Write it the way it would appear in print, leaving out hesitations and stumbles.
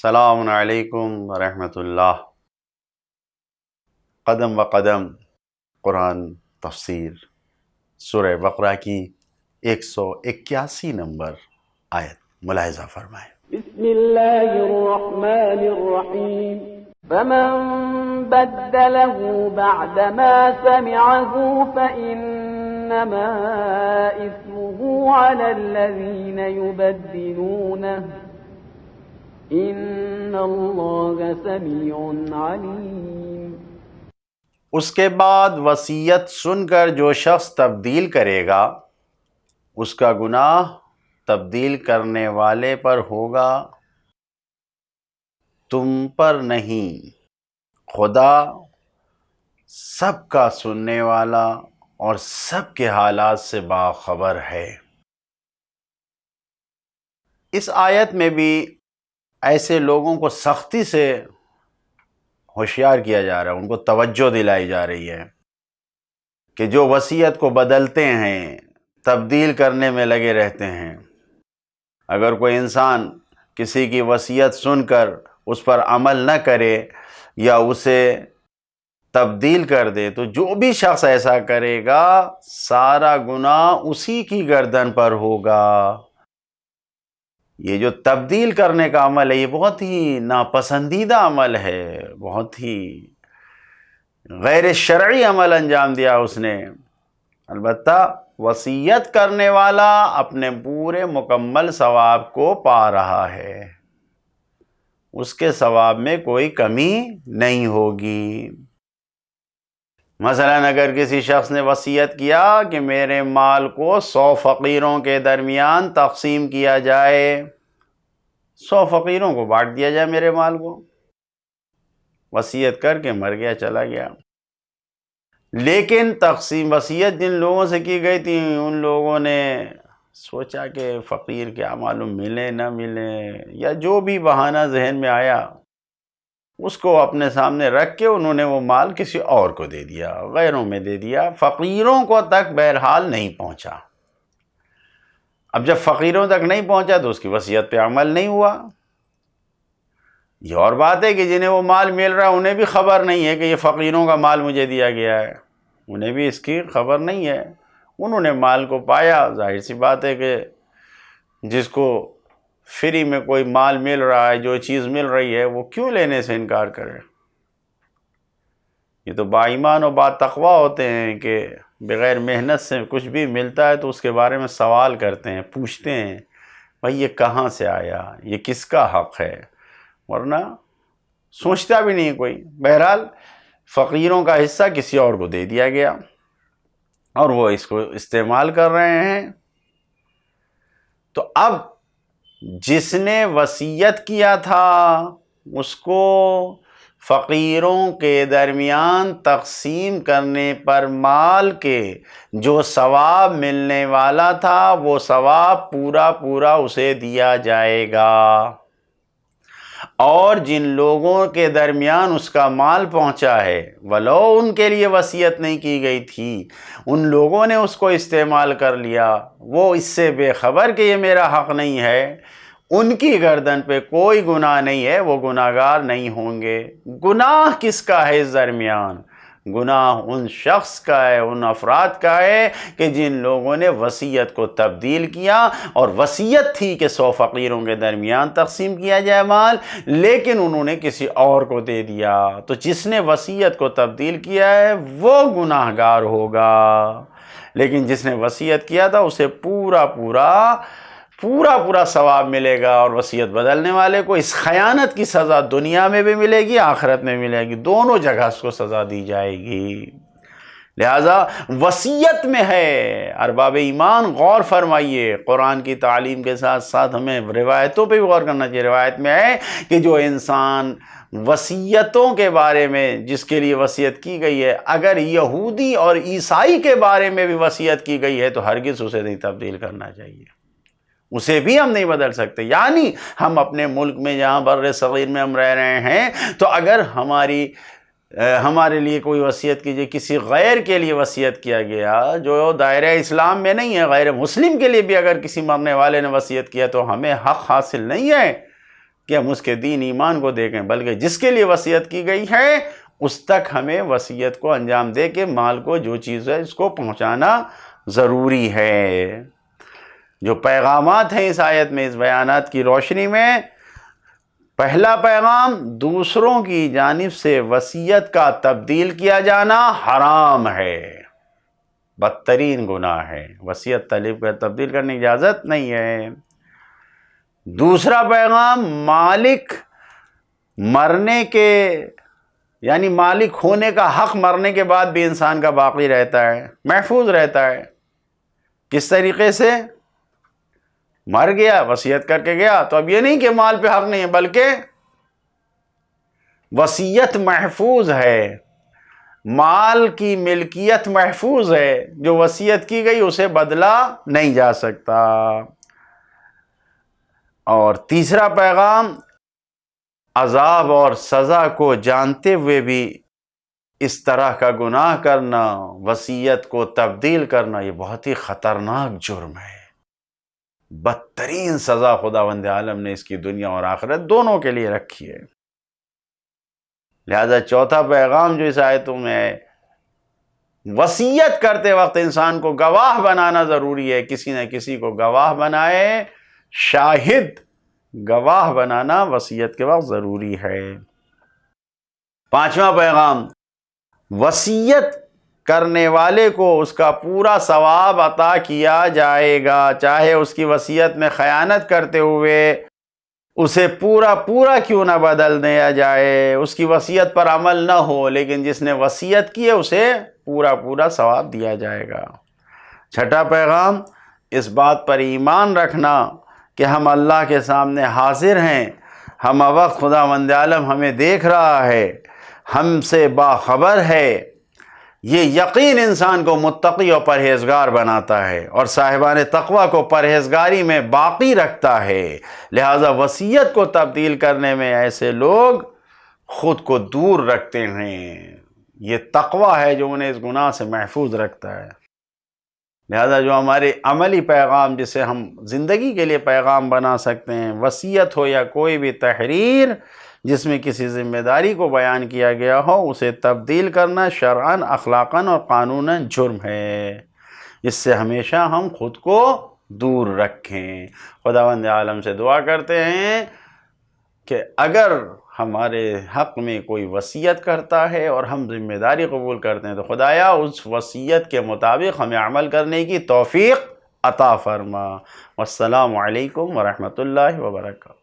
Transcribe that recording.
السلام علیکم ورحمۃ اللہ۔ قدم و قدم قرآن تفسیر سورہ بقرہ کی 181 نمبر آیت ملاحظہ فرمائیں۔ بسم اللہ الرحمن الرحیم فمن بدله بعدما سمعه فإنما إثمه على الذين يبدلونه ان اللہ سمیع علیم۔ اس کے بعد وصیت سن کر جو شخص تبدیل کرے گا اس کا گناہ تبدیل کرنے والے پر ہوگا، تم پر نہیں۔ خدا سب کا سننے والا اور سب کے حالات سے باخبر ہے۔ اس آیت میں بھی ایسے لوگوں کو سختی سے ہوشیار کیا جا رہا ہے، ان کو توجہ دلائی جا رہی ہے کہ جو وصیت کو بدلتے ہیں، تبدیل کرنے میں لگے رہتے ہیں۔ اگر کوئی انسان کسی کی وصیت سن کر اس پر عمل نہ کرے یا اسے تبدیل کر دے تو جو بھی شخص ایسا کرے گا سارا گناہ اسی کی گردن پر ہوگا۔ یہ جو تبدیل کرنے کا عمل ہے یہ بہت ہی ناپسندیدہ عمل ہے، بہت ہی غیر شرعی عمل انجام دیا اس نے۔ البتہ وصیت کرنے والا اپنے پورے مکمل ثواب کو پا رہا ہے، اس کے ثواب میں کوئی کمی نہیں ہوگی۔ مثلا اگر کسی شخص نے وصیت کیا کہ میرے مال کو 100 فقیروں کے درمیان تقسیم کیا جائے، 100 فقیروں کو بانٹ دیا جائے میرے مال کو، وصیت کر کے مر گیا، چلا گیا، لیکن تقسیم وصیت جن لوگوں سے کی گئی تھی ان لوگوں نے سوچا کہ فقیر کیا معلوم ملے نہ ملے، یا جو بھی بہانہ ذہن میں آیا اس کو اپنے سامنے رکھ کے انہوں نے وہ مال کسی اور کو دے دیا، غیروں میں دے دیا، فقیروں کو تک بہرحال نہیں پہنچا۔ اب جب فقیروں تک نہیں پہنچا تو اس کی وصیت پہ عمل نہیں ہوا۔ یہ اور بات ہے کہ جنہیں وہ مال مل رہا ہے انہیں بھی خبر نہیں ہے کہ یہ فقیروں کا مال مجھے دیا گیا ہے، انہیں بھی اس کی خبر نہیں ہے، انہوں نے مال کو پایا۔ ظاہر سی بات ہے کہ جس کو فری میں کوئی مال مل رہا ہے، جو چیز مل رہی ہے، وہ کیوں لینے سے انکار کرے؟ یہ تو با ایمان و با تقویٰ ہوتے ہیں کہ بغیر محنت سے کچھ بھی ملتا ہے تو اس کے بارے میں سوال کرتے ہیں، پوچھتے ہیں بھائی یہ کہاں سے آیا، یہ کس کا حق ہے، ورنہ سوچتا بھی نہیں کوئی۔ بہرحال فقیروں کا حصہ کسی اور کو دے دیا گیا اور وہ اس کو استعمال کر رہے ہیں۔ تو اب جس نے وصیت کیا تھا اس کو فقیروں کے درمیان تقسیم کرنے پر مال کے جو ثواب ملنے والا تھا وہ ثواب پورا اسے دیا جائے گا، اور جن لوگوں کے درمیان اس کا مال پہنچا ہے ولو ان کے لیے وصیت نہیں کی گئی تھی، ان لوگوں نے اس کو استعمال کر لیا، وہ اس سے بے خبر کہ یہ میرا حق نہیں ہے، ان کی گردن پہ کوئی گناہ نہیں ہے، وہ گناہگار نہیں ہوں گے۔ گناہ کس کا ہے اس درمیان؟ گناہ ان شخص کا ہے، ان افراد کا ہے کہ جن لوگوں نے وصیت کو تبدیل کیا، اور وصیت تھی کہ 100 فقیروں کے درمیان تقسیم کیا جائے مال، لیکن انہوں نے کسی اور کو دے دیا۔ تو جس نے وصیت کو تبدیل کیا ہے وہ گناہگار ہوگا، لیکن جس نے وصیت کیا تھا اسے پورا ثواب ملے گا، اور وصیت بدلنے والے کو اس خیانت کی سزا دنیا میں بھی ملے گی، آخرت میں ملے گی، دونوں جگہ اس کو سزا دی جائے گی۔ لہذا وصیت میں ہے، ارباب ایمان غور فرمائیے، قرآن کی تعلیم کے ساتھ ساتھ ہمیں روایتوں پہ بھی غور کرنا چاہیے۔ روایت میں ہے کہ جو انسان وصیتوں کے بارے میں جس کے لیے وصیت کی گئی ہے، اگر یہودی اور عیسائی کے بارے میں بھی وصیت کی گئی ہے تو ہرگز اسے نہیں تبدیل کرنا چاہیے، اسے بھی ہم نہیں بدل سکتے۔ یعنی ہم اپنے ملک میں جہاں بر صغیر میں ہم رہ رہے ہیں، تو اگر ہمارے لیے کوئی وصیت کیجیے، کسی غیر کے لیے وصیت کیا گیا جو دائرہ اسلام میں نہیں ہے، غیر مسلم کے لیے بھی اگر کسی مرنے والے نے وصیت کیا تو ہمیں حق حاصل نہیں ہے کہ ہم اس کے دین ایمان کو دیکھیں، بلکہ جس کے لیے وصیت کی گئی ہے اس تک ہمیں وصیت کو انجام دے کے مال کو جو چیز ہے اس کو پہنچانا ضروری ہے۔ جو پیغامات ہیں اس آیت میں، اس بیانات کی روشنی میں، پہلا پیغام دوسروں کی جانب سے وصیت کا تبدیل کیا جانا حرام ہے، بدترین گناہ ہے، وصیت تبدیل کرنے کی اجازت نہیں ہے۔ دوسرا پیغام مالک مرنے کے یعنی مالک ہونے کا حق مرنے کے بعد بھی انسان کا باقی رہتا ہے، محفوظ رہتا ہے۔ کس طریقے سے؟ مر گیا، وصیت کر کے گیا، تو اب یہ نہیں کہ مال پہ حق نہیں ہے، بلکہ وصیت محفوظ ہے، مال کی ملکیت محفوظ ہے، جو وصیت کی گئی اسے بدلا نہیں جا سکتا۔ اور تیسرا پیغام عذاب اور سزا کو جانتے ہوئے بھی اس طرح کا گناہ کرنا، وصیت کو تبدیل کرنا، یہ بہت ہی خطرناک جرم ہے، بدترین سزا خداوند عالم نے اس کی دنیا اور آخرت دونوں کے لیے رکھی ہے۔ لہذا چوتھا پیغام جو اس آیتوں میں ہے، وصیت کرتے وقت انسان کو گواہ بنانا ضروری ہے، کسی نہ کسی کو گواہ بنائے، شاہد گواہ بنانا وصیت کے وقت ضروری ہے۔ پانچواں پیغام، وصیت کرنے والے کو اس کا پورا ثواب عطا کیا جائے گا، چاہے اس کی وصیت میں خیانت کرتے ہوئے اسے پورا کیوں نہ بدل دیا جائے، اس کی وصیت پر عمل نہ ہو، لیکن جس نے وصیت کی ہے اسے پورا ثواب دیا جائے گا۔ چھٹا پیغام، اس بات پر ایمان رکھنا کہ ہم اللہ کے سامنے حاضر ہیں، ہم وقت خداوند عالم ہمیں دیکھ رہا ہے، ہم سے باخبر ہے، یہ یقین انسان کو متقی اور پرہیزگار بناتا ہے اور صاحبان تقوی کو پرہیزگاری میں باقی رکھتا ہے۔ لہذا وصیت کو تبدیل کرنے میں ایسے لوگ خود کو دور رکھتے ہیں، یہ تقوی ہے جو انہیں اس گناہ سے محفوظ رکھتا ہے۔ لہذا جو ہمارے عملی پیغام، جسے ہم زندگی کے لیے پیغام بنا سکتے ہیں، وصیت ہو یا کوئی بھی تحریر جس میں کسی ذمہ داری کو بیان کیا گیا ہو، اسے تبدیل کرنا شرعاً، اخلاقاً اور قانوناً جرم ہے۔ اس سے ہمیشہ ہم خود کو دور رکھیں۔ خداوند عالم سے دعا کرتے ہیں کہ اگر ہمارے حق میں کوئی وصیت کرتا ہے اور ہم ذمہ داری قبول کرتے ہیں تو خدایا اس وصیت کے مطابق ہمیں عمل کرنے کی توفیق عطا فرما۔ والسلام علیکم ورحمۃ اللہ وبرکاتہ۔